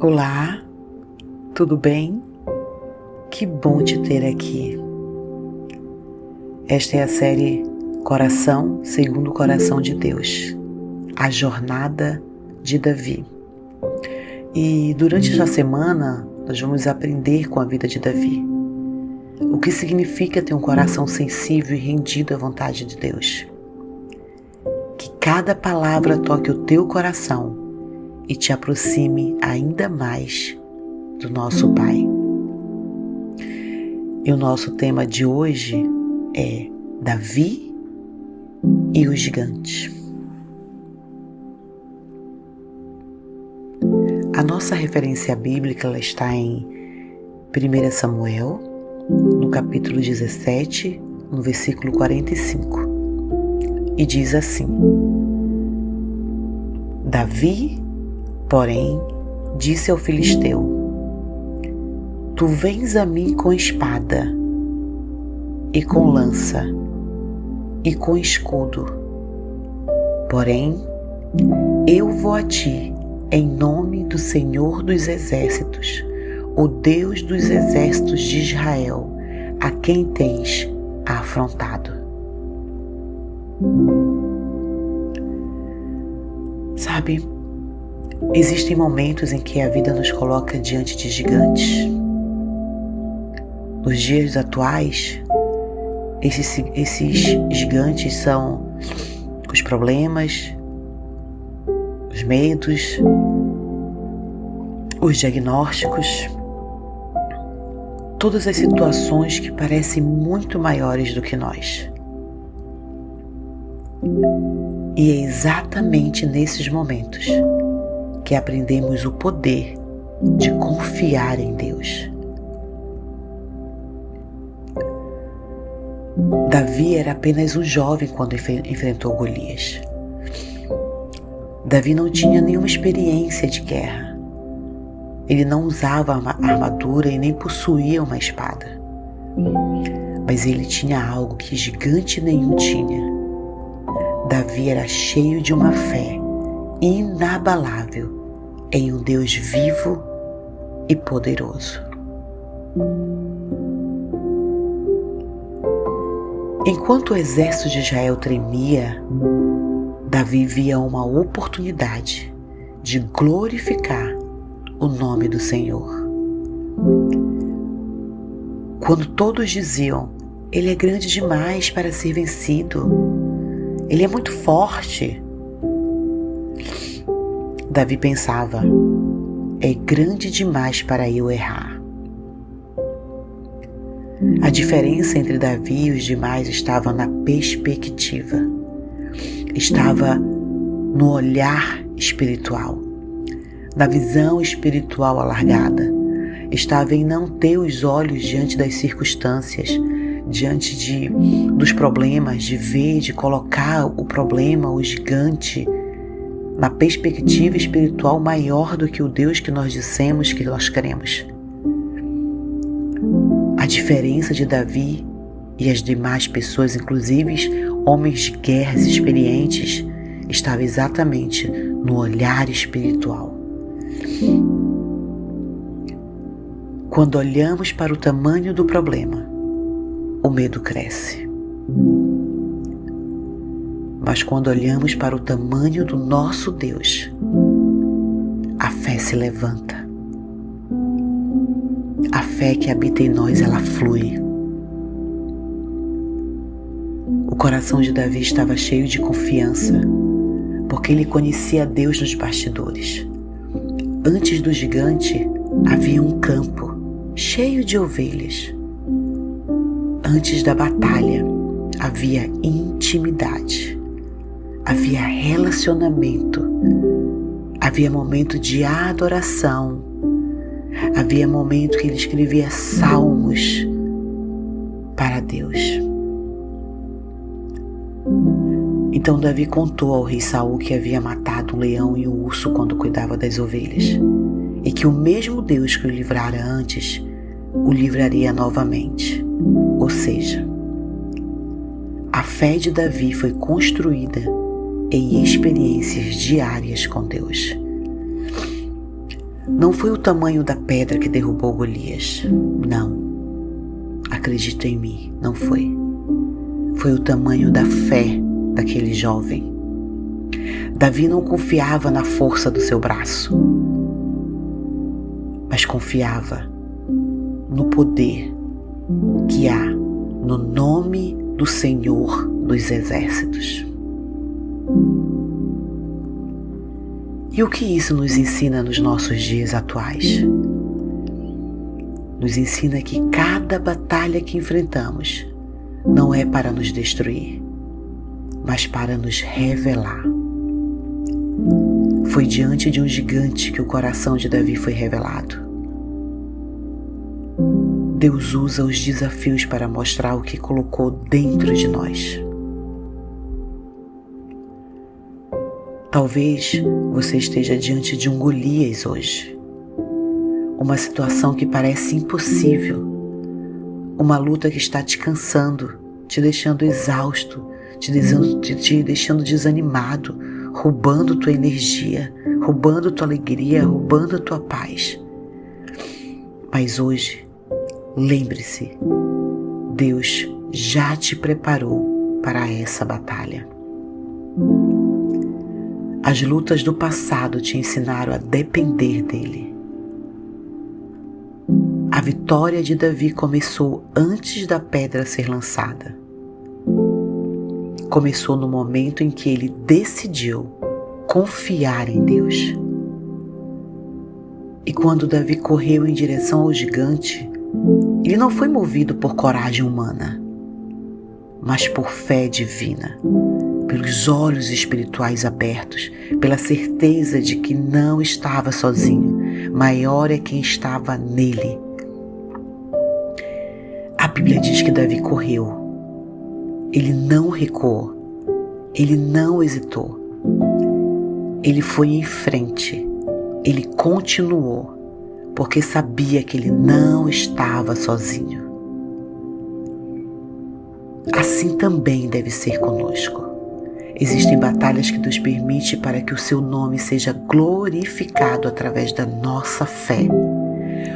Olá, tudo bem? Que bom te ter aqui. Esta é a série Coração segundo o Coração de Deus, a jornada de Davi. E durante esta semana nós vamos aprender com a vida de Davi o que significa ter um coração sensível e rendido à vontade de Deus. Que cada palavra toque o teu coração e te aproxime ainda mais do nosso Pai. E o nosso tema de hoje é Davi e o gigante. A nossa referência bíblica ela está em 1 Samuel, no capítulo 17, no versículo 45. E diz assim: Davi, porém, disse ao filisteu: Tu vens a mim com espada, e com lança, e com escudo. Porém, eu vou a ti em nome do Senhor dos Exércitos, o Deus dos exércitos de Israel, a quem tens afrontado. Sabe, existem momentos em que a vida nos coloca diante de gigantes. Nos dias atuais, esses gigantes são os problemas, os medos, os diagnósticos, todas as situações que parecem muito maiores do que nós. E é exatamente nesses momentos que aprendemos o poder de confiar em Deus. Davi era apenas um jovem quando enfrentou Golias. Davi não tinha nenhuma experiência de guerra. Ele não usava armadura e nem possuía uma espada. Mas ele tinha algo que gigante nenhum tinha. Davi era cheio de uma fé inabalável em um Deus vivo e poderoso. Enquanto o exército de Israel tremia, Davi via uma oportunidade de glorificar o nome do Senhor. Quando todos diziam: Ele é grande demais para ser vencido, Ele é muito forte, Davi pensava: é grande demais para eu errar. A diferença entre Davi e os demais estava na perspectiva, estava no olhar espiritual, na visão espiritual alargada, estava em não ter os olhos diante das circunstâncias, diante dos problemas, de ver, de colocar o problema, o gigante, na perspectiva espiritual maior do que o Deus que nós dissemos que nós queremos. A diferença de Davi e as demais pessoas, inclusive homens de guerras experientes, estava exatamente no olhar espiritual. Quando olhamos para o tamanho do problema, o medo cresce. Mas quando olhamos para o tamanho do nosso Deus, a fé se levanta. A fé que habita em nós, ela flui. O coração de Davi estava cheio de confiança, porque ele conhecia Deus nos bastidores. Antes do gigante, havia um campo cheio de ovelhas. Antes da batalha, havia intimidade, havia relacionamento, havia momento de adoração, havia momento que ele escrevia salmos para Deus. Então Davi contou ao rei Saul que havia matado um leão e um urso quando cuidava das ovelhas, e que o mesmo Deus que o livrara antes, o livraria novamente. Ou seja, a fé de Davi foi construída em experiências diárias com Deus. Não foi o tamanho da pedra que derrubou Golias. Não. Acredita em mim, não foi. Foi o tamanho da fé daquele jovem. Davi não confiava na força do seu braço, mas confiava no poder que há no nome do Senhor dos Exércitos. E o que isso nos ensina nos nossos dias atuais? Nos ensina que cada batalha que enfrentamos não é para nos destruir, mas para nos revelar. Foi diante de um gigante que o coração de Davi foi revelado. Deus usa os desafios para mostrar o que colocou dentro de nós. Talvez você esteja diante de um Golias hoje. Uma situação que parece impossível. Uma luta que está te cansando, te deixando exausto, te deixando desanimado, roubando tua energia, roubando tua alegria, roubando a tua paz. Mas hoje, lembre-se, Deus já te preparou para essa batalha. As lutas do passado te ensinaram a depender dele. A vitória de Davi começou antes da pedra ser lançada. Começou no momento em que ele decidiu confiar em Deus. E quando Davi correu em direção ao gigante, ele não foi movido por coragem humana, mas por fé divina, pelos olhos espirituais abertos, pela certeza de que não estava sozinho, maior é quem estava nele. A Bíblia diz que Davi correu. Ele não recuou, ele não hesitou, ele foi em frente, ele continuou, porque sabia que ele não estava sozinho. Assim também deve ser conosco. Existem batalhas que Deus permite para que o seu nome seja glorificado através da nossa fé.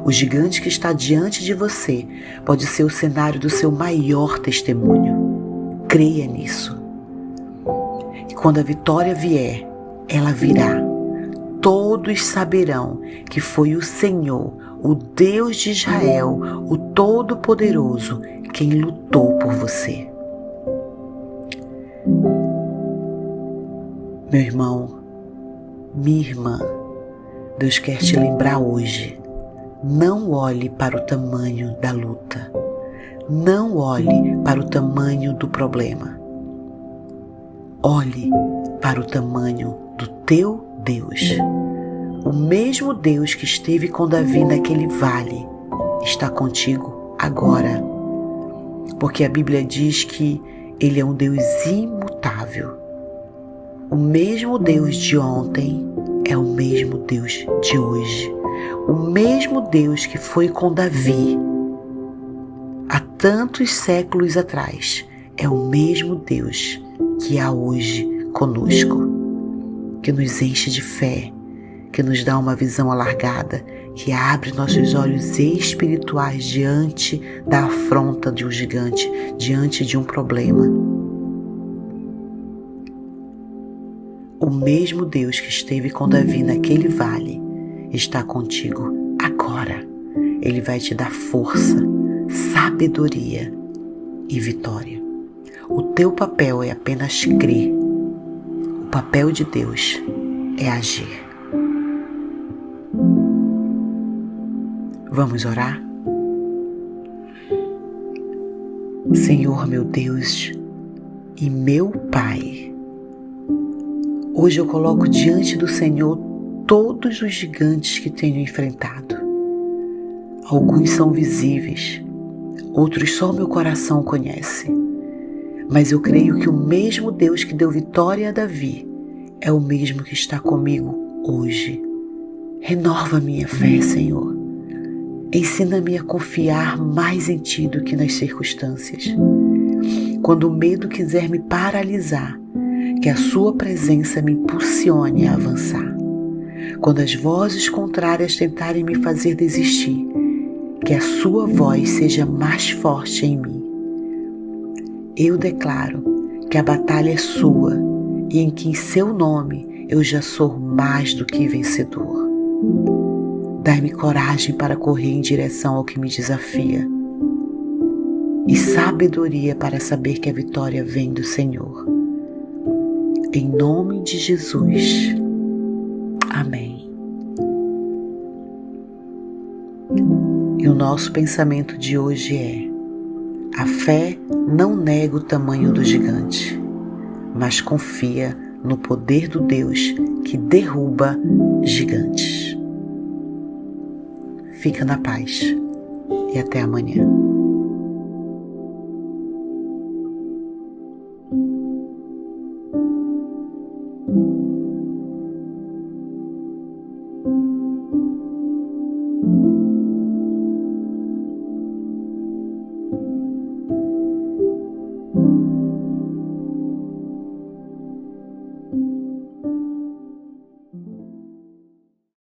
O gigante que está diante de você pode ser o cenário do seu maior testemunho. Creia nisso. E quando a vitória vier, ela virá. Todos saberão que foi o Senhor, o Deus de Israel, o Todo-Poderoso, quem lutou por você. Meu irmão, minha irmã, Deus quer te lembrar hoje. Não olhe para o tamanho da luta. Não olhe para o tamanho do problema. Olhe para o tamanho do teu Deus. O mesmo Deus que esteve com Davi naquele vale está contigo agora. Porque a Bíblia diz que Ele é um Deus imutável. O mesmo Deus de ontem é o mesmo Deus de hoje. O mesmo Deus que foi com Davi há tantos séculos atrás é o mesmo Deus que há hoje conosco, que nos enche de fé, que nos dá uma visão alargada, que abre nossos olhos espirituais diante da afronta de um gigante, diante de um problema. O mesmo Deus que esteve com Davi naquele vale está contigo agora. Ele vai te dar força, sabedoria e vitória. O teu papel é apenas crer. O papel de Deus é agir. Vamos orar? Senhor, meu Deus e meu Pai, hoje eu coloco diante do Senhor todos os gigantes que tenho enfrentado. Alguns são visíveis, outros só meu coração conhece. Mas eu creio que o mesmo Deus que deu vitória a Davi é o mesmo que está comigo hoje. Renova minha fé, Senhor. Ensina-me a confiar mais em Ti do que nas circunstâncias. Quando o medo quiser me paralisar, que a Sua presença me impulsione a avançar. Quando as vozes contrárias tentarem me fazer desistir, que a sua voz seja mais forte em mim. Eu declaro que a batalha é sua e em que em seu nome eu já sou mais do que vencedor. Dai-me coragem para correr em direção ao que me desafia e sabedoria para saber que a vitória vem do Senhor. Em nome de Jesus. Amém. E o nosso pensamento de hoje é: a fé não nega o tamanho do gigante, mas confia no poder do Deus que derruba gigantes. Fica na paz e até amanhã.